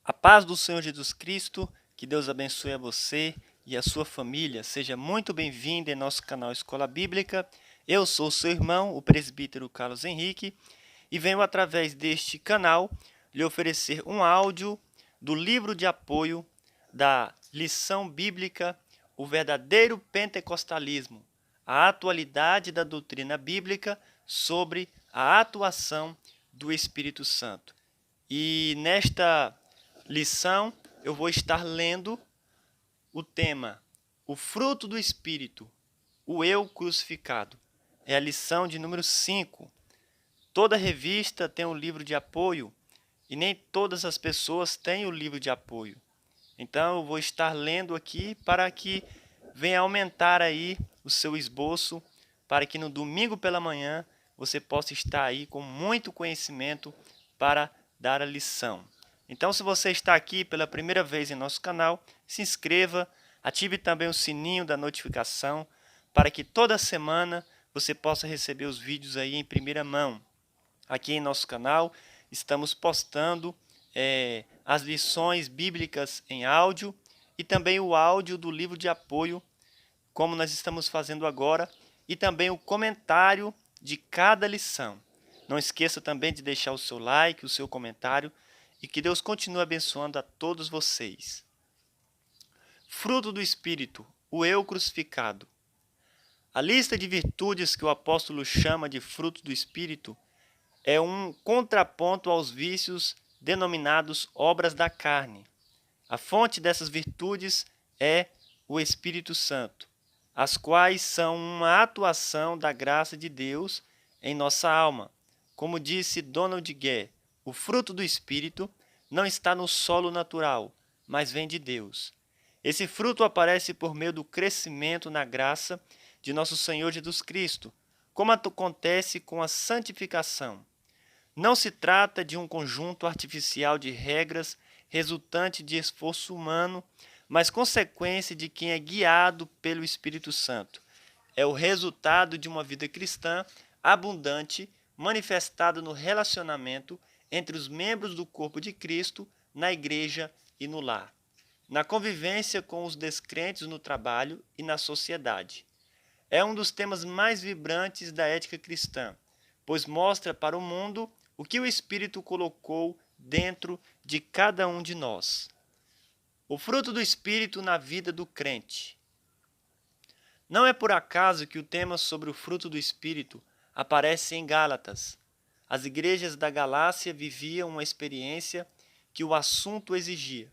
A paz do Senhor Jesus Cristo, que Deus abençoe a você e a sua família. Seja muito bem-vindo em nosso canal Escola Bíblica. Eu sou seu irmão, o presbítero Carlos Henrique, e venho através deste canal lhe oferecer um áudio do livro de apoio da lição bíblica O Verdadeiro Pentecostalismo, a atualidade da doutrina bíblica sobre a atuação do Espírito Santo. E nesta lição eu vou estar lendo o tema O Fruto do Espírito, o Eu Crucificado. É a lição de número 5. Toda revista tem um livro de apoio e nem todas as pessoas têm o livro de apoio. Então eu vou estar lendo aqui para que venha aumentar aí o seu esboço, para que no domingo pela manhã você possa estar aí com muito conhecimento para dar a lição. Então, se você está aqui pela primeira vez em nosso canal, se inscreva, ative também o sininho da notificação para que toda semana você possa receber os vídeos aí em primeira mão. Aqui em nosso canal estamos postando as lições bíblicas em áudio e também o áudio do livro de apoio, como nós estamos fazendo agora, e também o comentário de cada lição. Não esqueça também de deixar o seu like, o seu comentário, e que Deus continue abençoando a todos vocês. Fruto do Espírito, o Eu crucificado. A lista de virtudes que o apóstolo chama de fruto do Espírito é um contraponto aos vícios denominados obras da carne. A fonte dessas virtudes é o Espírito Santo, as quais são uma atuação da graça de Deus em nossa alma. Como disse Donald Gué, o fruto do Espírito não está no solo natural, mas vem de Deus. Esse fruto aparece por meio do crescimento na graça de nosso Senhor Jesus Cristo, como acontece com a santificação. Não se trata de um conjunto artificial de regras resultante de esforço humano, mas consequência de quem é guiado pelo Espírito Santo. É o resultado de uma vida cristã abundante, manifestada no relacionamento entre os membros do corpo de Cristo, na igreja e no lar, na convivência com os descrentes no trabalho e na sociedade. É um dos temas mais vibrantes da ética cristã, pois mostra para o mundo o que o Espírito colocou dentro de cada um de nós. O fruto do Espírito na vida do crente. Não é por acaso que o tema sobre o fruto do Espírito aparece em Gálatas. As igrejas da Galácia viviam uma experiência que o assunto exigia.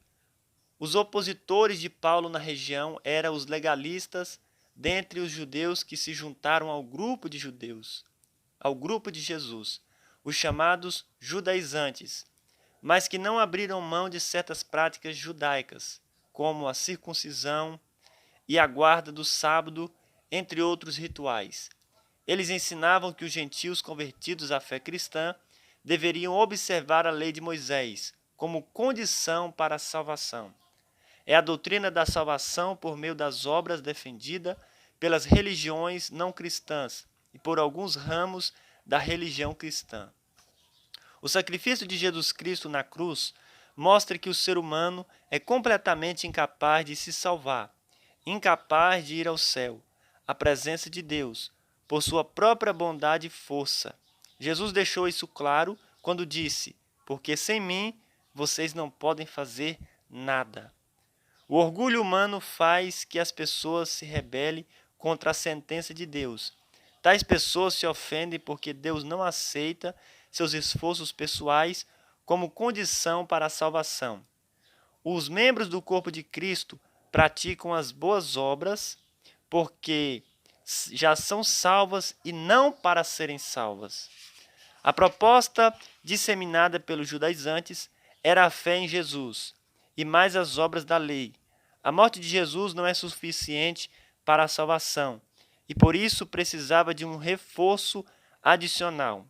Os opositores de Paulo na região eram os legalistas, dentre os judeus que se juntaram ao grupo de judeus, ao grupo de Jesus, os chamados judaizantes, mas que não abriram mão de certas práticas judaicas, como a circuncisão e a guarda do sábado, entre outros rituais. Eles ensinavam que os gentios convertidos à fé cristã deveriam observar a lei de Moisés como condição para a salvação. É a doutrina da salvação por meio das obras defendida pelas religiões não cristãs e por alguns ramos da religião cristã. O sacrifício de Jesus Cristo na cruz mostra que o ser humano é completamente incapaz de se salvar, incapaz de ir ao céu, à presença de Deus, por sua própria bondade e força. Jesus deixou isso claro quando disse: porque sem mim vocês não podem fazer nada. O orgulho humano faz que as pessoas se rebelem contra a sentença de Deus. Tais pessoas se ofendem porque Deus não aceita seus esforços pessoais como condição para a salvação. Os membros do corpo de Cristo praticam as boas obras porque já são salvas e não para serem salvas. A proposta disseminada pelos judaizantes era a fé em Jesus e mais as obras da lei. A morte de Jesus não é suficiente para a salvação e por isso precisava de um reforço adicional.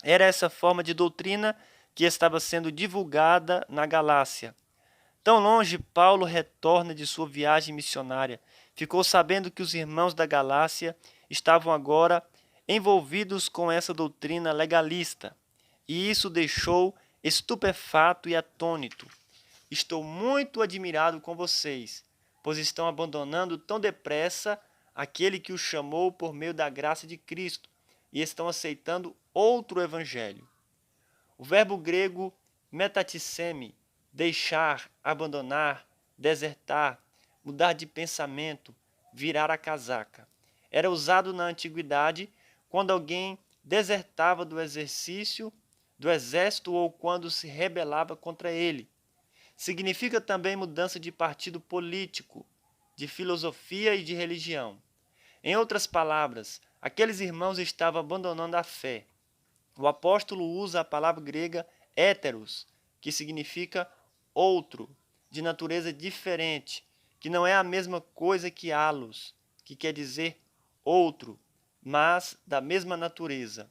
Era essa forma de doutrina que estava sendo divulgada na Galácia. Tão longe, Paulo retorna de sua viagem missionária. Ficou sabendo que os irmãos da Galácia estavam agora envolvidos com essa doutrina legalista, e isso deixou estupefato e atônito. estou muito admirado com vocês, pois estão abandonando tão depressa aquele que os chamou por meio da graça de Cristo e estão aceitando outro evangelho. O verbo grego metatissemi, deixar, abandonar, desertar, mudar de pensamento, virar a casaca, era usado na antiguidade quando alguém desertava do exército ou quando se rebelava contra ele. Significa também mudança de partido político, de filosofia e de religião. Em outras palavras, aqueles irmãos estavam abandonando a fé. O apóstolo usa a palavra grega héteros, que significa outro, de natureza diferente, que não é a mesma coisa que halos, que quer dizer outro, mas da mesma natureza.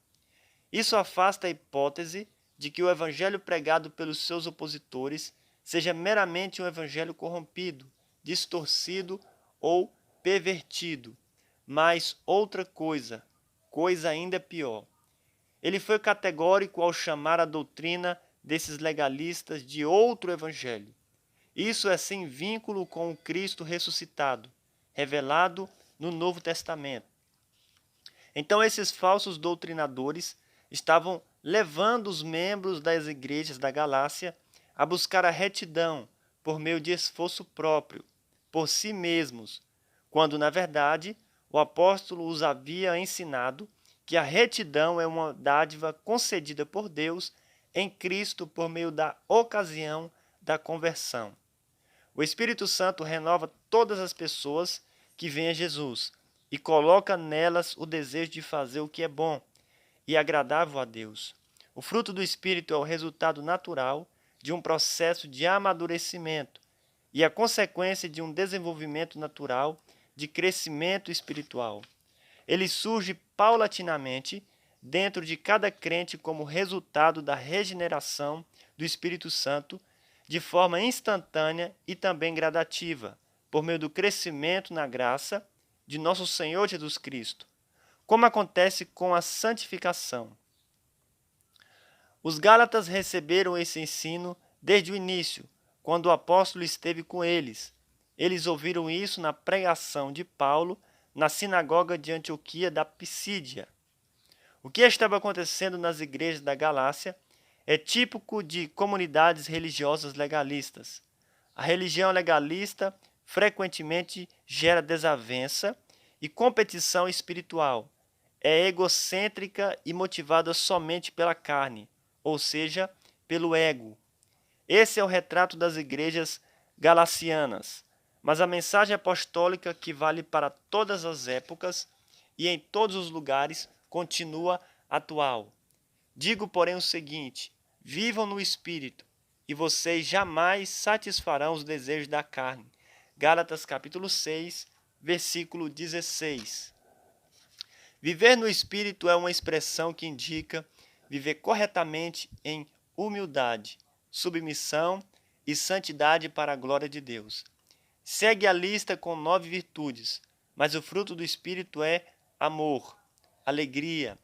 Isso afasta a hipótese de que o evangelho pregado pelos seus opositores seja meramente um evangelho corrompido, distorcido ou pervertido, mas outra coisa, coisa ainda pior. Ele foi categórico ao chamar a doutrina desses legalistas de outro evangelho. Isso é sem vínculo com o Cristo ressuscitado, revelado no Novo Testamento. Então esses falsos doutrinadores estavam levando os membros das igrejas da Galácia a buscar a retidão por meio de esforço próprio, por si mesmos, quando, na verdade, o apóstolo os havia ensinado que a retidão é uma dádiva concedida por Deus em Cristo por meio da ocasião da conversão. O Espírito Santo renova todas as pessoas que vêm a Jesus e coloca nelas o desejo de fazer o que é bom e agradável a Deus. O fruto do Espírito é o resultado natural de um processo de amadurecimento e a consequência de um desenvolvimento natural de crescimento espiritual. Ele surge paulatinamente dentro de cada crente como resultado da regeneração do Espírito Santo, de forma instantânea e também gradativa, por meio do crescimento na graça de nosso Senhor Jesus Cristo, como acontece com a santificação. Os Gálatas receberam esse ensino desde o início, quando o apóstolo esteve com eles. Eles ouviram isso na pregação de Paulo na sinagoga de Antioquia da Pisídia. O que estava acontecendo nas igrejas da Galácia é típico de comunidades religiosas legalistas. A religião legalista frequentemente gera desavença e competição espiritual. É egocêntrica e motivada somente pela carne, ou seja, pelo ego. Esse é o retrato das igrejas galacianas, mas a mensagem apostólica, que vale para todas as épocas e em todos os lugares, continua atual. Digo, porém, o seguinte: vivam no Espírito, e vocês jamais satisfarão os desejos da carne. Gálatas capítulo 6, versículo 16. Viver no Espírito é uma expressão que indica viver corretamente em humildade, submissão e santidade para a glória de Deus. Segue a lista com 9 virtudes, mas o fruto do Espírito é amor, alegria,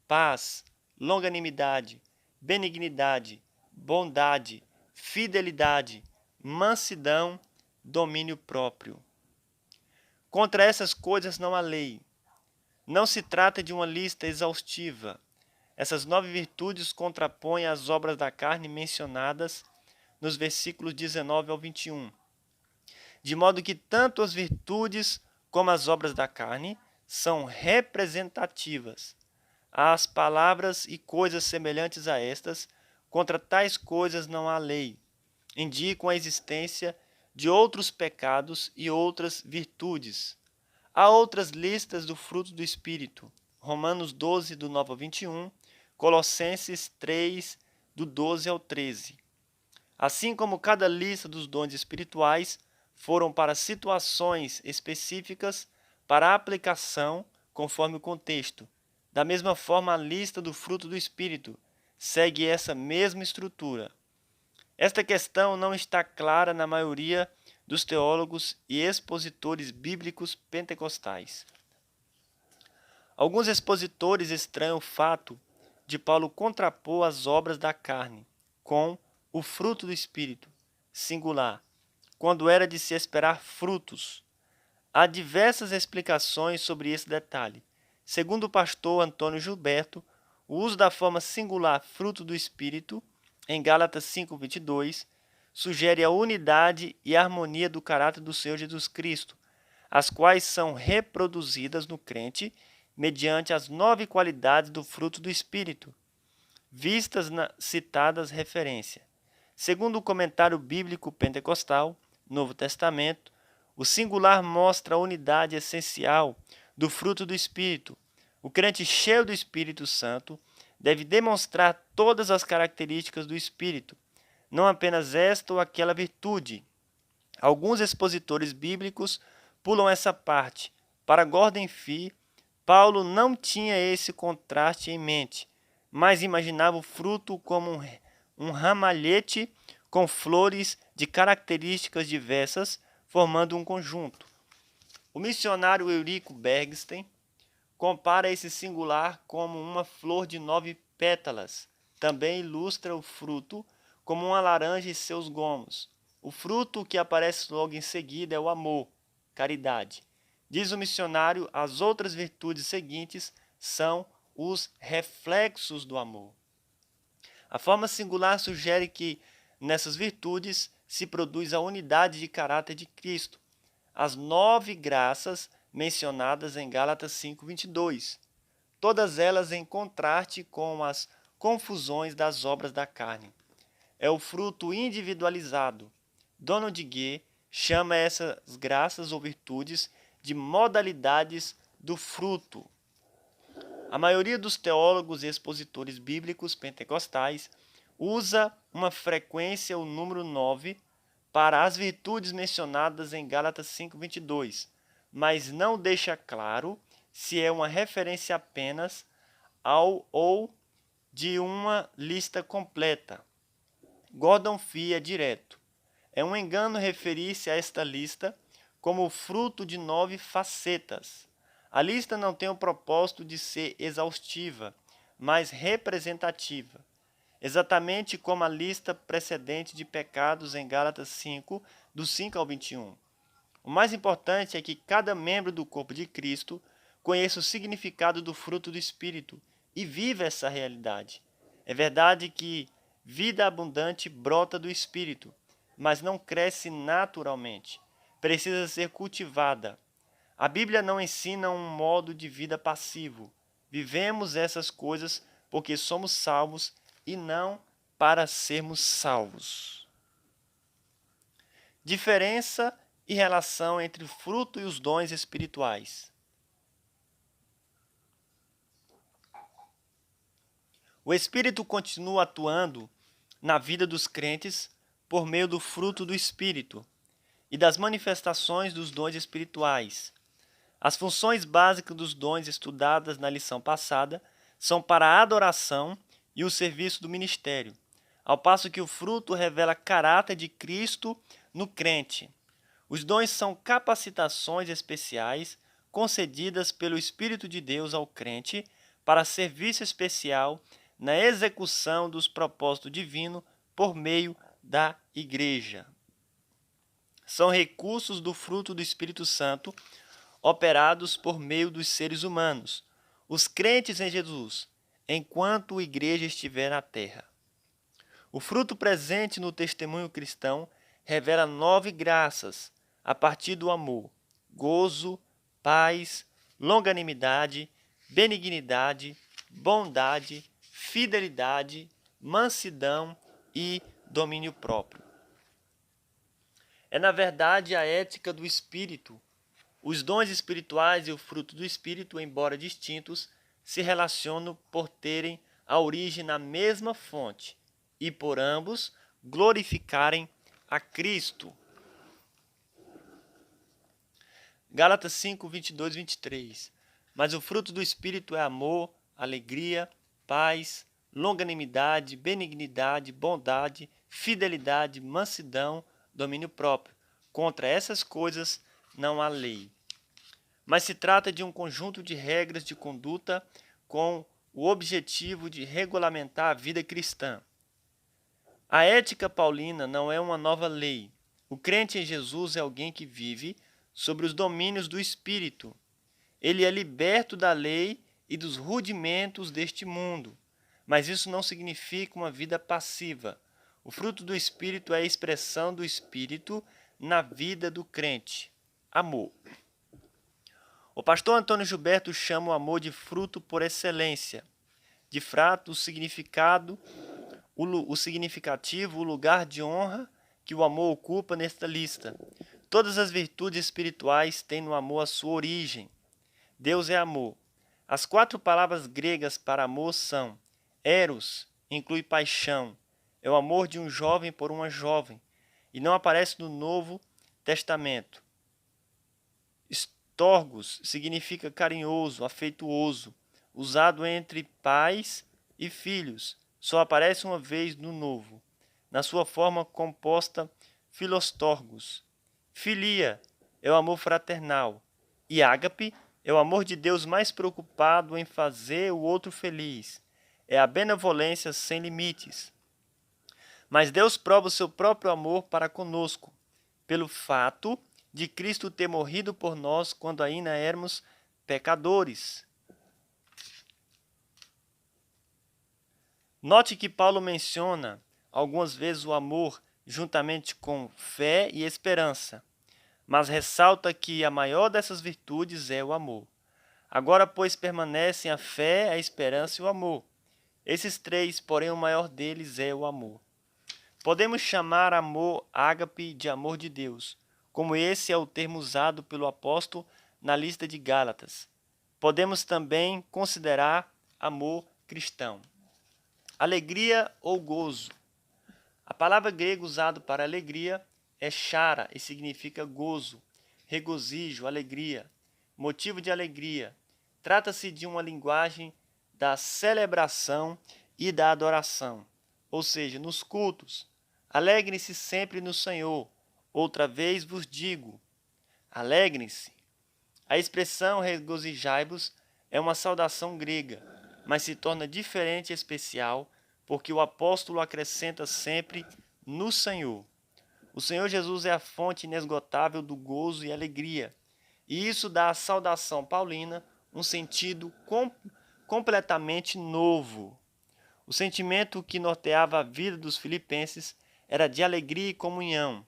paz, longanimidade, benignidade, bondade, fidelidade, mansidão, domínio próprio. Contra essas coisas não há lei. Não se trata de uma lista exaustiva. Essas 9 virtudes contrapõem as obras da carne mencionadas nos versículos 19 ao 21. De modo que tanto as virtudes como as obras da carne são representativas. As palavras e coisas semelhantes a estas, contra tais coisas não há lei. Indicam a existência de outros pecados e outras virtudes. Há outras listas do fruto do Espírito. Romanos 12, do 9 ao 21, Colossenses 3, do 12 ao 13. Assim como cada lista dos dons espirituais foram para situações específicas, para aplicação conforme o contexto. Da mesma forma, a lista do fruto do Espírito segue essa mesma estrutura. Esta questão não está clara na maioria dos teólogos e expositores bíblicos pentecostais. Alguns expositores estranham o fato de Paulo contrapor as obras da carne com o fruto do Espírito, singular, quando era de se esperar frutos. Há diversas explicações sobre esse detalhe. Segundo o pastor Antônio Gilberto, o uso da forma singular fruto do Espírito, em Gálatas 5:22, sugere a unidade e a harmonia do caráter do Senhor Jesus Cristo, as quais são reproduzidas no crente mediante as 9 qualidades do fruto do Espírito, vistas na citadas referência. Segundo o comentário bíblico pentecostal, Novo Testamento, o singular mostra a unidade essencial do fruto do Espírito. O crente cheio do Espírito Santo deve demonstrar todas as características do Espírito, não apenas esta ou aquela virtude. Alguns expositores bíblicos pulam essa parte. Para Gordon Fee, Paulo não tinha esse contraste em mente, mas imaginava o fruto como um ramalhete com flores de características diversas, formando um conjunto. O missionário Eurico Bergsten compara esse singular como uma flor de 9 pétalas. Também ilustra o fruto como uma laranja e seus gomos. O fruto que aparece logo em seguida é o amor, caridade. Diz o missionário, as outras virtudes seguintes são os reflexos do amor. A forma singular sugere que nessas virtudes se produz a unidade de caráter de Cristo, as 9 graças mencionadas em Gálatas 5:22, todas elas em contraste com as confusões das obras da carne. É o fruto individualizado. Donald Gué chama essas graças ou virtudes de modalidades do fruto. A maioria dos teólogos e expositores bíblicos pentecostais usa uma frequência o número 9 para as virtudes mencionadas em Gálatas 5:22, mas não deixa claro se é uma referência apenas ao ou de uma lista completa. Gordon Fee é direto. É um engano referir-se a esta lista como fruto de 9 facetas. A lista não tem o propósito de ser exaustiva, mas representativa, exatamente como a lista precedente de pecados em Gálatas 5, do 5 ao 21. O mais importante é que cada membro do corpo de Cristo conheça o significado do fruto do Espírito e viva essa realidade. É verdade que vida abundante brota do Espírito, mas não cresce naturalmente. Precisa ser cultivada. A Bíblia não ensina um modo de vida passivo. Vivemos essas coisas porque somos salvos e não para sermos salvos. Diferença e relação entre o fruto e os dons espirituais. O Espírito continua atuando na vida dos crentes por meio do fruto do Espírito e das manifestações dos dons espirituais. As funções básicas dos dons estudadas na lição passada são para a adoração e o serviço do ministério, ao passo que o fruto revela caráter de Cristo no crente. Os dons são capacitações especiais concedidas pelo Espírito de Deus ao crente para serviço especial na execução dos propósitos divinos por meio da Igreja. São recursos do fruto do Espírito Santo operados por meio dos seres humanos, os crentes em Jesus, enquanto a Igreja estiver na terra. O fruto presente no testemunho cristão revela 9 graças a partir do amor, gozo, paz, longanimidade, benignidade, bondade, fidelidade, mansidão e domínio próprio. É, na verdade, a ética do Espírito. Os dons espirituais e o fruto do Espírito, embora distintos, se relacionam por terem a origem na mesma fonte e por ambos glorificarem a Cristo. Gálatas 5, 22, 23. Mas o fruto do Espírito é amor, alegria, paz, longanimidade, benignidade, bondade, fidelidade, mansidão, domínio próprio. Contra essas coisas não há lei. Mas se trata de um conjunto de regras de conduta com o objetivo de regulamentar a vida cristã. A ética paulina não é uma nova lei. O crente em Jesus é alguém que vive sobre os domínios do Espírito. Ele é liberto da lei e dos rudimentos deste mundo. Mas isso não significa uma vida passiva. O fruto do Espírito é a expressão do Espírito na vida do crente. Amor. O pastor Antônio Gilberto chama o amor de fruto por excelência. De fato, o significativo, o lugar de honra que o amor ocupa nesta lista. Todas as virtudes espirituais têm no amor a sua origem. Deus é amor. As 4 palavras gregas para amor são: eros, inclui paixão, é o amor de um jovem por uma jovem, e não aparece no Novo Testamento. Storgos significa carinhoso, afetuoso, usado entre pais e filhos. Só aparece uma vez no Novo, na sua forma composta filostorgos. Filia é o amor fraternal, e ágape é o amor de Deus mais preocupado em fazer o outro feliz. É a benevolência sem limites. Mas Deus prova o seu próprio amor para conosco, pelo fato de Cristo ter morrido por nós quando ainda éramos pecadores. Note que Paulo menciona algumas vezes o amor juntamente com fé e esperança, mas ressalta que a maior dessas virtudes é o amor. Agora, pois, permanecem a fé, a esperança e o amor. Esses 3, porém, o maior deles é o amor. Podemos chamar amor ágape de amor de Deus, como esse é o termo usado pelo apóstolo na lista de Gálatas. Podemos também considerar amor cristão. Alegria ou gozo. A palavra grega usada para alegria é chara e significa gozo, regozijo, alegria, motivo de alegria. Trata-se de uma linguagem da celebração e da adoração, ou seja, nos cultos. Alegrem-se sempre no Senhor. Outra vez vos digo, alegrem-se. A expressão regozijai-vos é uma saudação grega, mas se torna diferente e especial porque o apóstolo acrescenta sempre no Senhor. O Senhor Jesus é a fonte inesgotável do gozo e alegria, e isso dá à saudação paulina um sentido completamente novo. O sentimento que norteava a vida dos filipenses era de alegria e comunhão.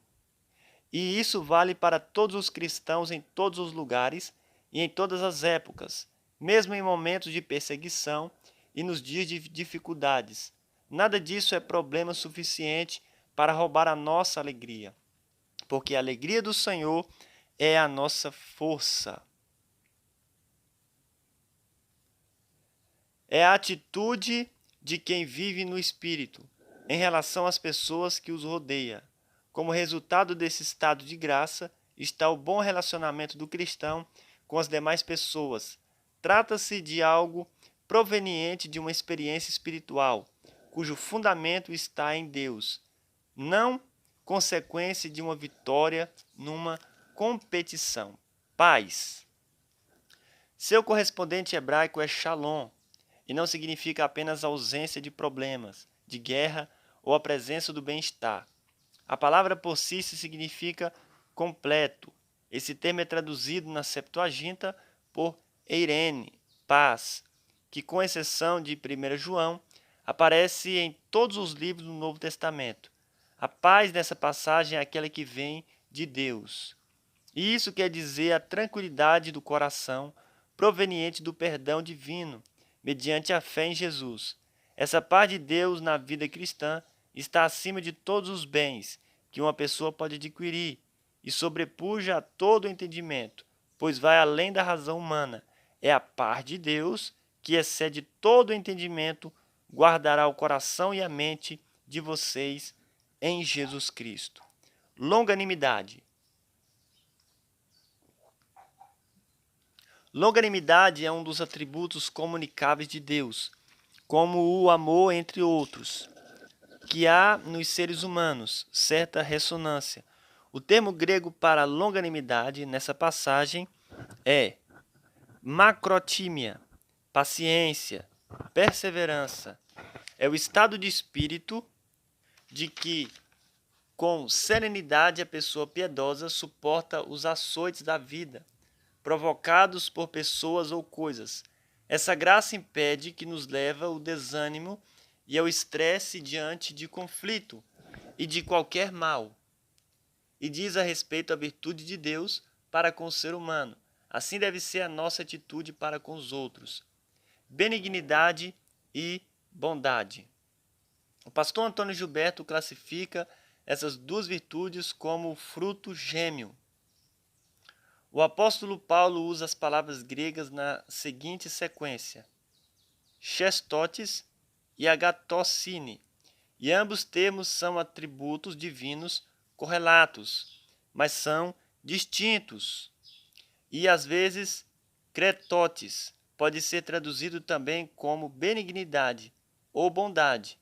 E isso vale para todos os cristãos em todos os lugares e em todas as épocas, mesmo em momentos de perseguição e nos dias de dificuldades. Nada disso é problema suficiente para roubar a nossa alegria, porque a alegria do Senhor é a nossa força. É a atitude de quem vive no Espírito em relação às pessoas que os rodeiam. Como resultado desse estado de graça está o bom relacionamento do cristão com as demais pessoas. Trata-se de algo proveniente de uma experiência espiritual, cujo fundamento está em Deus, não consequência de uma vitória numa competição. Paz. Seu correspondente hebraico é shalom, e não significa apenas ausência de problemas, de guerra ou a presença do bem-estar. A palavra por si significa completo. Esse termo é traduzido na Septuaginta por eirene, paz, que com exceção de 1 João, aparece em todos os livros do Novo Testamento. A paz nessa passagem é aquela que vem de Deus. E isso quer dizer a tranquilidade do coração proveniente do perdão divino, mediante a fé em Jesus. Essa paz de Deus na vida cristã está acima de todos os bens que uma pessoa pode adquirir e sobrepuja a todo o entendimento, pois vai além da razão humana. É a paz de Deus que excede todo o entendimento, guardará o coração e a mente de vocês em Jesus Cristo. Longanimidade. Longanimidade é um dos atributos comunicáveis de Deus, como o amor, entre outros, que há nos seres humanos certa ressonância. O termo grego para longanimidade nessa passagem é macrotímia, paciência, perseverança. É o estado de espírito de que com serenidade a pessoa piedosa suporta os açoites da vida, provocados por pessoas ou coisas. Essa graça impede que nos leva ao desânimo e ao estresse diante de conflito e de qualquer mal, e diz a respeito à virtude de Deus para com o ser humano. Assim deve ser a nossa atitude para com os outros. Benignidade e bondade. O pastor Antônio Gilberto classifica essas duas virtudes como fruto gêmeo. O apóstolo Paulo usa as palavras gregas na seguinte sequência: chestotes e agatocine, e ambos termos são atributos divinos correlatos, mas são distintos. E às vezes, cretotes pode ser traduzido também como benignidade ou bondade,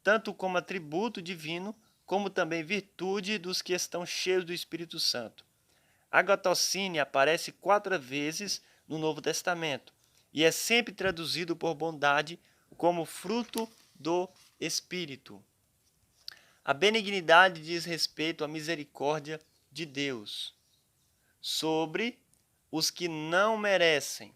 tanto como atributo divino, como também virtude dos que estão cheios do Espírito Santo. Agatocine aparece 4 vezes no Novo Testamento e é sempre traduzido por bondade como fruto do Espírito. A benignidade diz respeito à misericórdia de Deus sobre os que não merecem.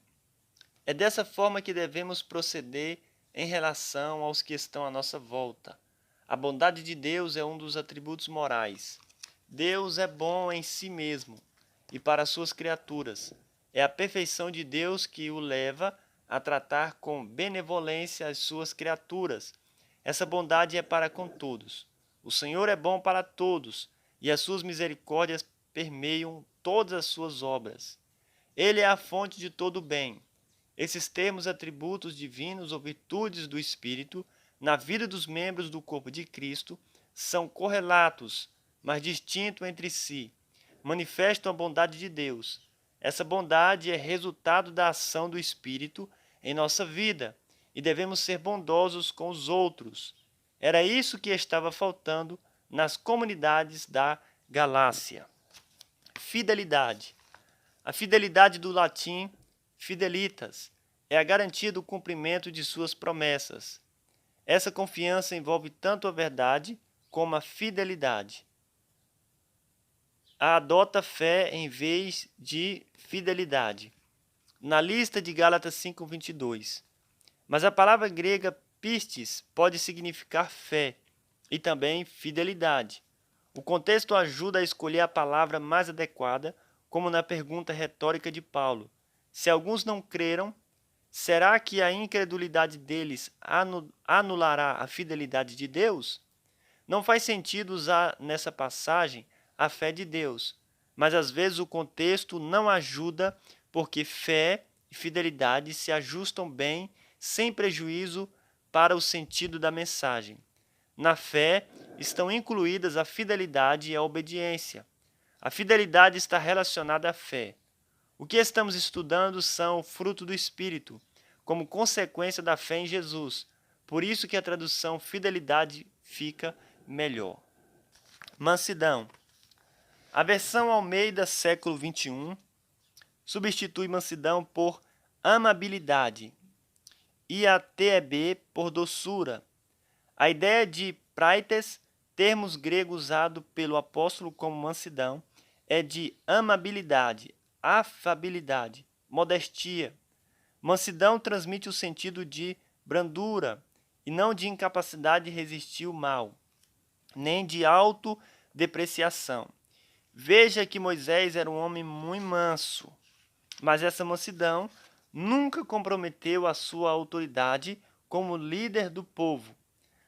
É dessa forma que devemos proceder em relação aos que estão à nossa volta. A bondade de Deus é um dos atributos morais. Deus é bom em si mesmo e para suas criaturas. É a perfeição de Deus que o leva a tratar com benevolência as suas criaturas. Essa bondade é para com todos. O Senhor é bom para todos, e as suas misericórdias permeiam todas as suas obras. Ele é a fonte de todo o bem. Esses termos, atributos divinos ou virtudes do Espírito, na vida dos membros do corpo de Cristo, são correlatos, mas distintos entre si. Manifestam a bondade de Deus. Essa bondade é resultado da ação do Espírito em nossa vida, e devemos ser bondosos com os outros. Era isso que estava faltando nas comunidades da Galácia. Fidelidade. A fidelidade do latim fidelitas é a garantia do cumprimento de suas promessas. Essa confiança envolve tanto a verdade como a fidelidade. Adota fé em vez de fidelidade. Na lista de Gálatas 5:22. Mas a palavra grega pistis pode significar fé e também fidelidade. O contexto ajuda a escolher a palavra mais adequada, como na pergunta retórica de Paulo: se alguns não creram, será que a incredulidade deles anulará a fidelidade de Deus? Não faz sentido usar nessa passagem a fé de Deus, mas às vezes o contexto não ajuda porque fé e fidelidade se ajustam bem sem prejuízo para o sentido da mensagem. Na fé estão incluídas a fidelidade e a obediência. A fidelidade está relacionada à fé. O que estamos estudando são o fruto do Espírito, como consequência da fé em Jesus. Por isso que a tradução fidelidade fica melhor. Mansidão. A versão Almeida século XXI substitui mansidão por amabilidade e a TEB por doçura. A ideia de praites, termos gregos usado pelo apóstolo como mansidão, é de amabilidade, afabilidade, modestia. Mansidão transmite o sentido de brandura e não de incapacidade de resistir ao mal, nem de autodepreciação. Veja que Moisés era um homem muito manso, mas essa mansidão nunca comprometeu a sua autoridade como líder do povo.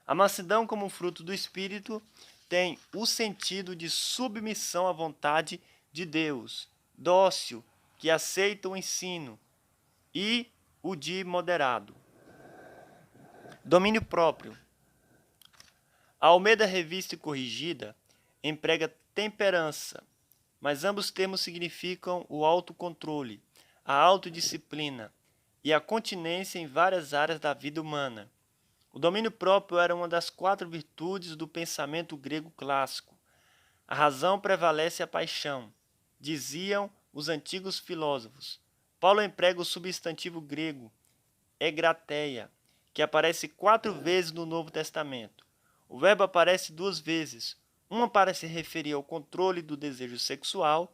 A mansidão, como fruto do Espírito, tem o sentido de submissão à vontade de Deus, dócil, que aceita o ensino, e o de moderado. Domínio próprio. A Almeida Revista e Corrigida emprega temperança, mas ambos termos significam o autocontrole, a autodisciplina e a continência em várias áreas da vida humana. O domínio próprio era uma das 4 virtudes do pensamento grego clássico. A razão prevalece a paixão, diziam os antigos filósofos. Paulo emprega o substantivo grego egrateia, que aparece 4 vezes no Novo Testamento. O verbo aparece duas vezes, uma para se referir ao controle do desejo sexual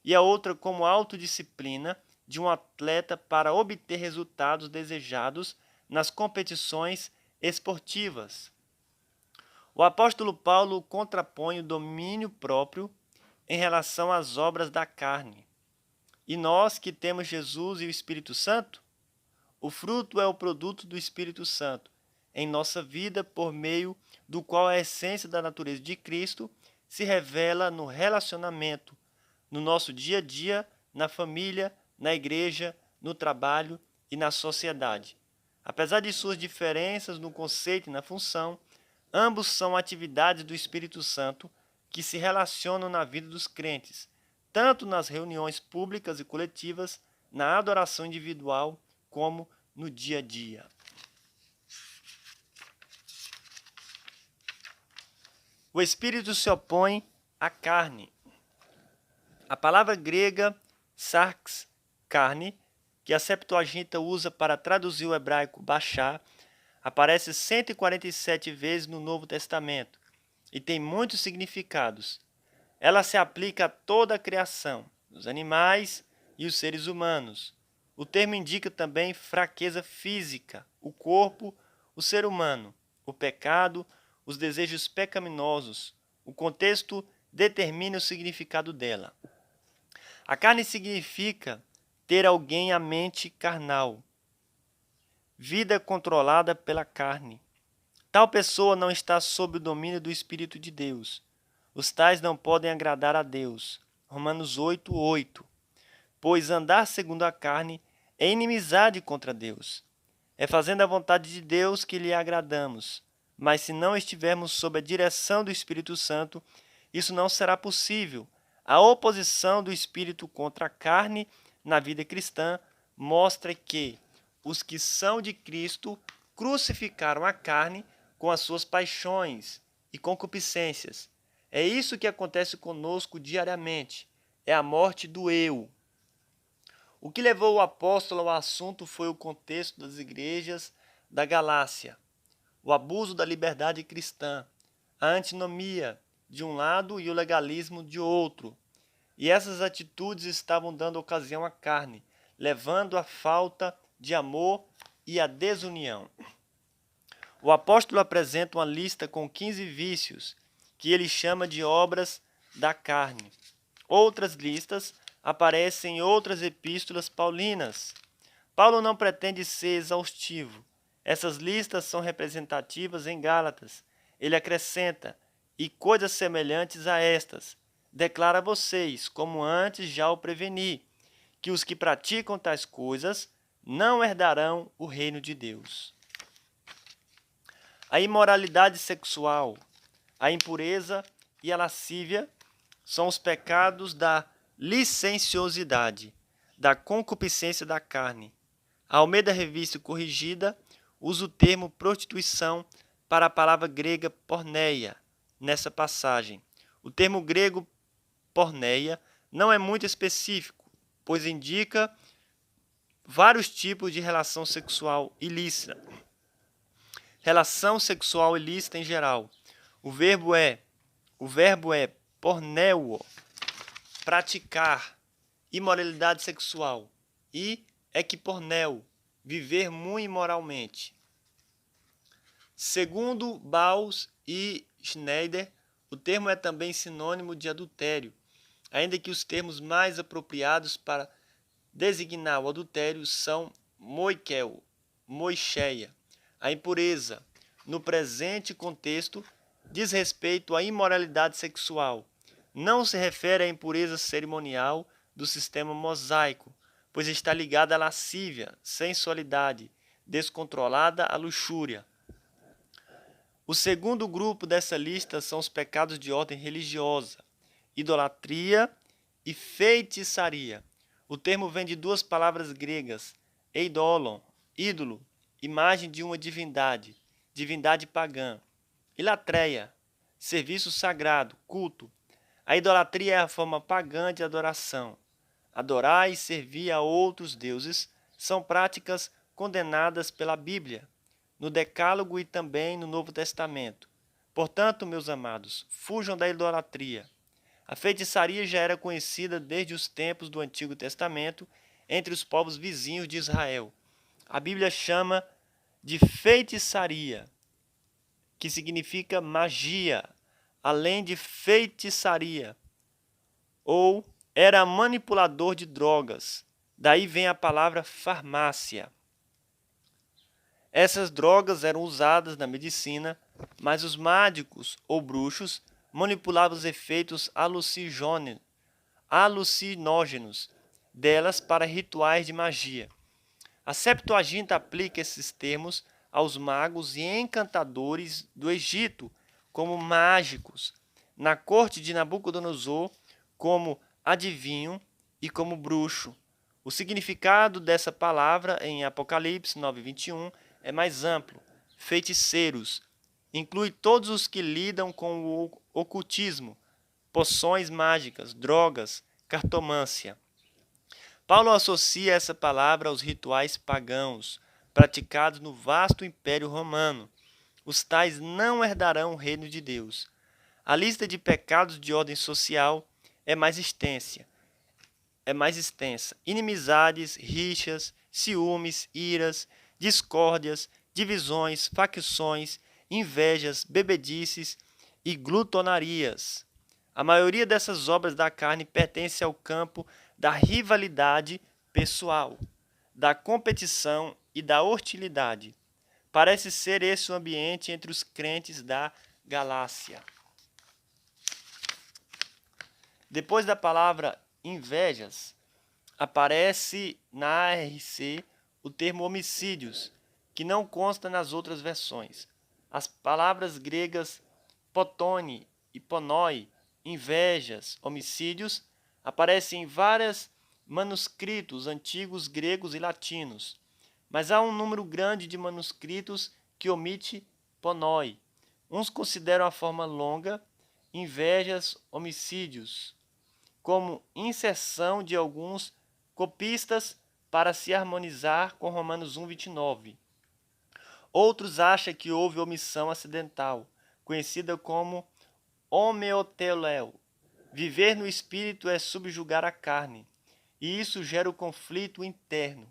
e a outra como autodisciplina de um atleta para obter resultados desejados nas competições esportivas. O apóstolo Paulo contrapõe o domínio próprio em relação às obras da carne. E nós que temos Jesus e o Espírito Santo, o fruto é o produto do Espírito Santo em nossa vida, por meio do qual a essência da natureza de Cristo se revela no relacionamento, no nosso dia a dia, na família, na igreja, no trabalho e na sociedade. Apesar de suas diferenças no conceito e na função, ambos são atividades do Espírito Santo que se relacionam na vida dos crentes, tanto nas reuniões públicas e coletivas, na adoração individual, como no dia a dia. O Espírito se opõe à carne. A palavra grega sarx, carne, que a Septuaginta usa para traduzir o hebraico bashar, aparece 147 vezes no Novo Testamento e tem muitos significados. Ela se aplica a toda a criação, os animais e os seres humanos. O termo indica também fraqueza física, o corpo, o ser humano, o pecado, os desejos pecaminosos. O contexto determina o significado dela. A carne significa ter alguém a mente carnal, vida controlada pela carne. Tal pessoa não está sob o domínio do Espírito de Deus. Os tais não podem agradar a Deus. Romanos 8:8. Pois andar segundo a carne é inimizade contra Deus. É fazendo a vontade de Deus que lhe agradamos. Mas se não estivermos sob a direção do Espírito Santo, isso não será possível. A oposição do Espírito contra a carne na vida cristã mostra que os que são de Cristo crucificaram a carne com as suas paixões e concupiscências. É isso que acontece conosco diariamente. É a morte do eu. O que levou o apóstolo ao assunto foi o contexto das igrejas da Galácia, o abuso da liberdade cristã, a antinomia de um lado e o legalismo de outro. E essas atitudes estavam dando ocasião à carne, levando à falta de amor e à desunião. O apóstolo apresenta uma lista com 15 vícios, que ele chama de obras da carne. Outras listas aparecem em outras epístolas paulinas. Paulo não pretende ser exaustivo. Essas listas são representativas em Gálatas. Ele acrescenta, e coisas semelhantes a estas, declara a vocês, como antes já o preveni, que os que praticam tais coisas não herdarão o reino de Deus. A imoralidade sexual, a impureza e a lascívia são os pecados da licenciosidade, da concupiscência da carne. A Almeida Revista Corrigida usa o termo prostituição para a palavra grega porneia nessa passagem. O termo grego porneia não é muito específico, pois indica vários tipos de relação sexual ilícita. Relação sexual ilícita em geral. O verbo é porneo, praticar, imoralidade sexual, e equiporneo, viver muito imoralmente. Segundo Baus e Schneider, o termo é também sinônimo de adultério, ainda que os termos mais apropriados para designar o adultério são moikel, moicheia. A impureza, no presente contexto, diz respeito à imoralidade sexual. Não se refere à impureza cerimonial do sistema mosaico, pois está ligada à lascívia, sensualidade, descontrolada à luxúria. O segundo grupo dessa lista são os pecados de ordem religiosa, idolatria e feitiçaria. O termo vem de duas palavras gregas, eidolon, ídolo, imagem de uma divindade, divindade pagã, e latreia, serviço sagrado, culto. A idolatria é a forma pagã de adoração. Adorar e servir a outros deuses são práticas condenadas pela Bíblia, no Decálogo e também no Novo Testamento. Portanto, meus amados, fujam da idolatria. A feitiçaria já era conhecida desde os tempos do Antigo Testamento entre os povos vizinhos de Israel. A Bíblia chama de feitiçaria, que significa magia, além de feitiçaria, ou era manipulador de drogas. Daí vem a palavra farmácia. Essas drogas eram usadas na medicina, mas os mágicos ou bruxos manipulavam os efeitos alucinógenos delas para rituais de magia. A Septuaginta aplica esses termos aos magos e encantadores do Egito como mágicos, na corte de Nabucodonosor como adivinho e como bruxo. O significado dessa palavra em Apocalipse 9:21 é mais amplo. Feiticeiros inclui todos os que lidam com o ocultismo, poções mágicas, drogas, cartomância. Paulo associa essa palavra aos rituais pagãos praticados no vasto Império Romano. Os tais não herdarão o reino de Deus. A lista de pecados de ordem social é mais extensa. Inimizades, rixas, ciúmes, iras, discórdias, divisões, facções, invejas, bebedices e glutonarias. A maioria dessas obras da carne pertence ao campo da rivalidade pessoal, da competição e da hostilidade. Parece ser esse o ambiente entre os crentes da Galácia. Depois da palavra invejas, aparece na ARC o termo homicídios, que não consta nas outras versões. As palavras gregas potone e ponoi, invejas, homicídios, aparecem em vários manuscritos antigos gregos e latinos, mas há um número grande de manuscritos que omite ponoi. Uns consideram a forma longa, invejas, homicídios, como inserção de alguns copistas para se harmonizar com Romanos 1:29. Outros acham que houve omissão acidental, conhecida como homeoteleu. Viver no espírito é subjugar a carne, e isso gera o conflito interno,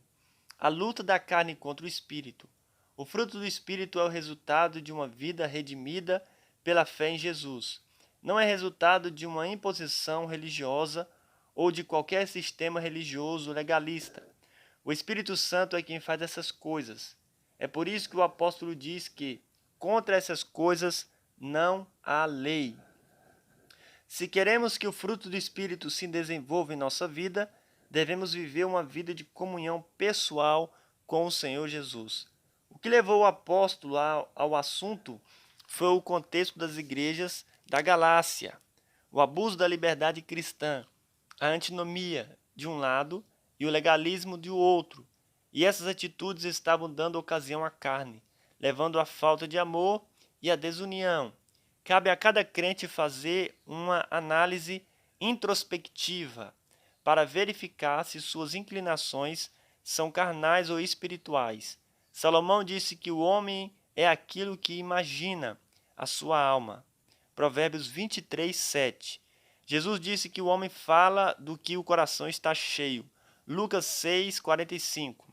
a luta da carne contra o espírito. O fruto do espírito é o resultado de uma vida redimida pela fé em Jesus. Não é resultado de uma imposição religiosa ou de qualquer sistema religioso legalista. O Espírito Santo é quem faz essas coisas. É por isso que o apóstolo diz que contra essas coisas não há lei. Se queremos que o fruto do Espírito se desenvolva em nossa vida, devemos viver uma vida de comunhão pessoal com o Senhor Jesus. O que levou o apóstolo ao assunto foi o contexto das igrejas da Galácia, o abuso da liberdade cristã, a antinomia de um lado e o legalismo de outro. E essas atitudes estavam dando ocasião à carne, levando à falta de amor e à desunião. Cabe a cada crente fazer uma análise introspectiva para verificar se suas inclinações são carnais ou espirituais. Salomão disse que o homem é aquilo que imagina a sua alma. Provérbios 23:7. Jesus disse que o homem fala do que o coração está cheio. Lucas 6:45.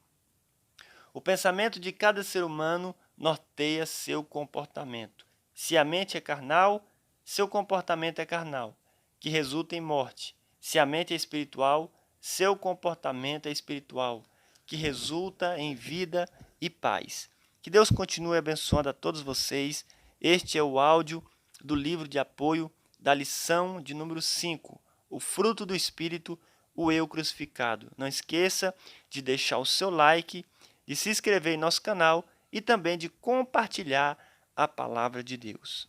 O pensamento de cada ser humano norteia seu comportamento. Se a mente é carnal, seu comportamento é carnal, que resulta em morte. Se a mente é espiritual, seu comportamento é espiritual, que resulta em vida e paz. Que Deus continue abençoando a todos vocês. Este é o áudio do livro de apoio da lição de número 5, o fruto do Espírito, o eu crucificado. Não esqueça de deixar o seu like, de se inscrever em nosso canal e também de compartilhar a palavra de Deus.